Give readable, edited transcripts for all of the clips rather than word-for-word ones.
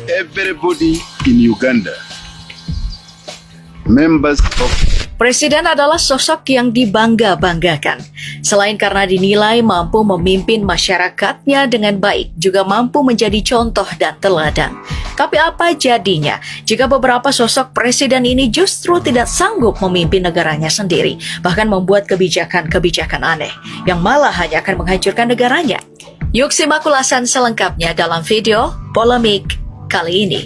Everybody in Uganda, members of Presiden adalah sosok yang dibangga-banggakan. Selain karena dinilai mampu memimpin masyarakatnya dengan baik, juga mampu menjadi contoh dan teladan. Tapi apa jadinya jika beberapa sosok presiden ini justru tidak sanggup memimpin negaranya sendiri, bahkan membuat kebijakan-kebijakan aneh yang malah hanya akan menghancurkan negaranya? Yuk simak ulasan selengkapnya dalam video polemik kali ini.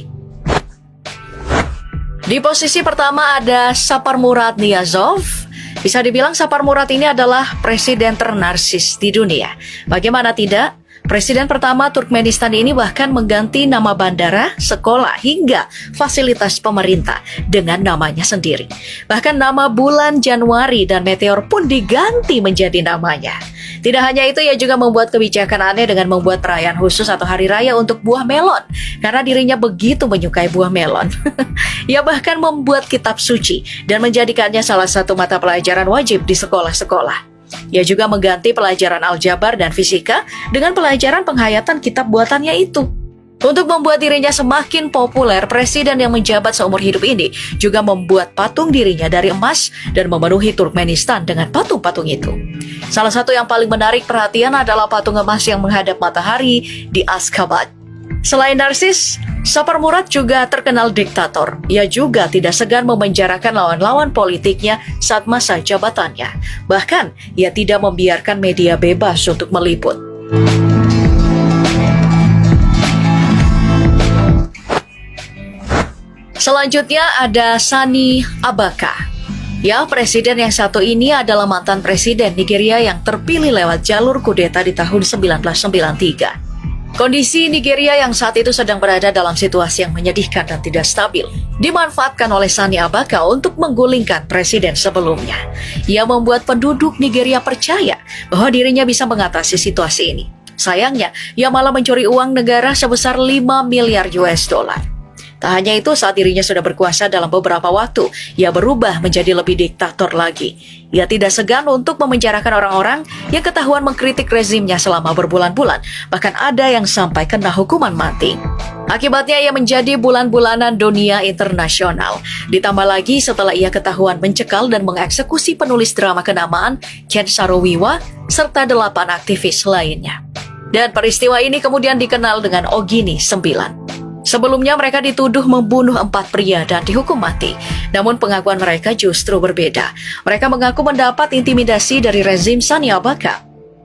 Di posisi pertama ada Saparmurat Niyazov. Bisa dibilang Saparmurat ini adalah presiden ternarsis di dunia. Bagaimana tidak? Presiden pertama Turkmenistan ini bahkan mengganti nama bandara, sekolah, hingga fasilitas pemerintah dengan namanya sendiri. Bahkan nama bulan Januari dan meteor pun diganti menjadi namanya. Tidak hanya itu, ia juga membuat kebijakan aneh dengan membuat perayaan khusus atau hari raya untuk buah melon, karena dirinya begitu menyukai buah melon. Ia bahkan membuat kitab suci dan menjadikannya salah satu mata pelajaran wajib di sekolah-sekolah. Ia juga mengganti pelajaran aljabar dan fisika dengan pelajaran penghayatan kitab buatannya itu. Untuk membuat dirinya semakin populer, presiden yang menjabat seumur hidup ini juga membuat patung dirinya dari emas dan memenuhi Turkmenistan dengan patung-patung itu. Salah satu yang paling menarik perhatian adalah patung emas yang menghadap matahari di Ashgabat. Selain narsis, Saparmurat juga terkenal diktator. Ia juga tidak segan memenjarakan lawan-lawan politiknya saat masa jabatannya. Bahkan, ia tidak membiarkan media bebas untuk meliput. Selanjutnya ada Sani Abacha. Ya, presiden yang satu ini adalah mantan presiden Nigeria yang terpilih lewat jalur kudeta di tahun 1993. Kondisi Nigeria yang saat itu sedang berada dalam situasi yang menyedihkan dan tidak stabil dimanfaatkan oleh Sani Abacha untuk menggulingkan presiden sebelumnya. Ia membuat penduduk Nigeria percaya bahwa dirinya bisa mengatasi situasi ini. Sayangnya, ia malah mencuri uang negara sebesar 5 miliar US dollar. Tak hanya itu, saat dirinya sudah berkuasa dalam beberapa waktu, ia berubah menjadi lebih diktator lagi. Ia tidak segan untuk memenjarakan orang-orang yang ketahuan mengkritik rezimnya selama berbulan-bulan, bahkan ada yang sampai kena hukuman mati. Akibatnya ia menjadi bulan-bulanan dunia internasional. Ditambah lagi setelah ia ketahuan mencekal dan mengeksekusi penulis drama kenamaan Ken Saro-Wiwa serta 8 aktivis lainnya. Dan peristiwa ini kemudian dikenal dengan Ogini 9. Sebelumnya mereka dituduh membunuh 4 pria dan dihukum mati. Namun pengakuan mereka justru berbeda. Mereka mengaku mendapat intimidasi dari rezim Sani Abacha.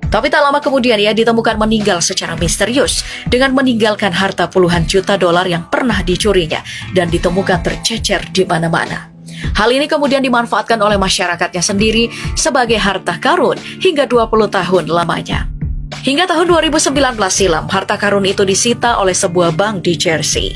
Tapi tak lama kemudian ia ditemukan meninggal secara misterius dengan meninggalkan harta puluhan juta dolar yang pernah dicurinya dan ditemukan tercecer di mana-mana. Hal ini kemudian dimanfaatkan oleh masyarakatnya sendiri sebagai harta karun hingga 20 tahun lamanya. Hingga tahun 2019 silam, harta karun itu disita oleh sebuah bank di Jersey.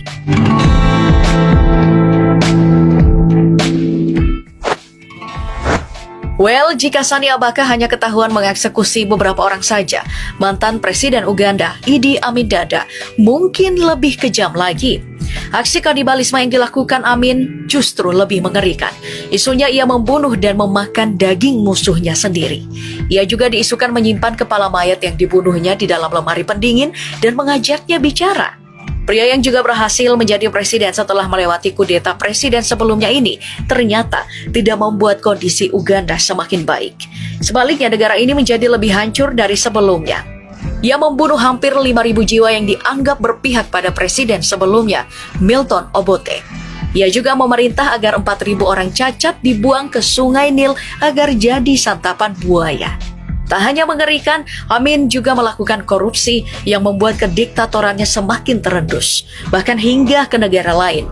Well, jika Sani Abacha hanya ketahuan mengeksekusi beberapa orang saja, mantan Presiden Uganda, Idi Amin Dada, mungkin lebih kejam lagi. Aksi kanibalisme yang dilakukan Amin justru lebih mengerikan. Isunya ia membunuh dan memakan daging musuhnya sendiri. Ia juga diisukan menyimpan kepala mayat yang dibunuhnya di dalam lemari pendingin dan mengajaknya bicara. Pria yang juga berhasil menjadi presiden setelah melewati kudeta presiden sebelumnya ini ternyata tidak membuat kondisi Uganda semakin baik. Sebaliknya, negara ini menjadi lebih hancur dari sebelumnya. Ia membunuh hampir 5.000 jiwa yang dianggap berpihak pada presiden sebelumnya, Milton Obote. Ia juga memerintah agar 4.000 orang cacat dibuang ke sungai Nil agar jadi santapan buaya. Tak hanya mengerikan, Amin juga melakukan korupsi yang membuat kediktatorannya semakin terendus, bahkan hingga ke negara lain.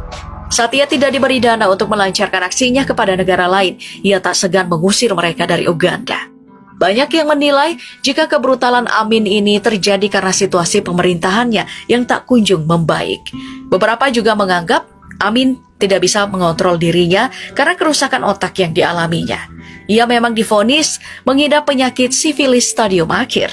Saat ia tidak diberi dana untuk melancarkan aksinya kepada negara lain, ia tak segan mengusir mereka dari Uganda. Banyak yang menilai jika kebrutalan Amin ini terjadi karena situasi pemerintahannya yang tak kunjung membaik. Beberapa juga menganggap Amin tidak bisa mengontrol dirinya karena kerusakan otak yang dialaminya. Ia memang divonis mengidap penyakit sifilis stadium akhir.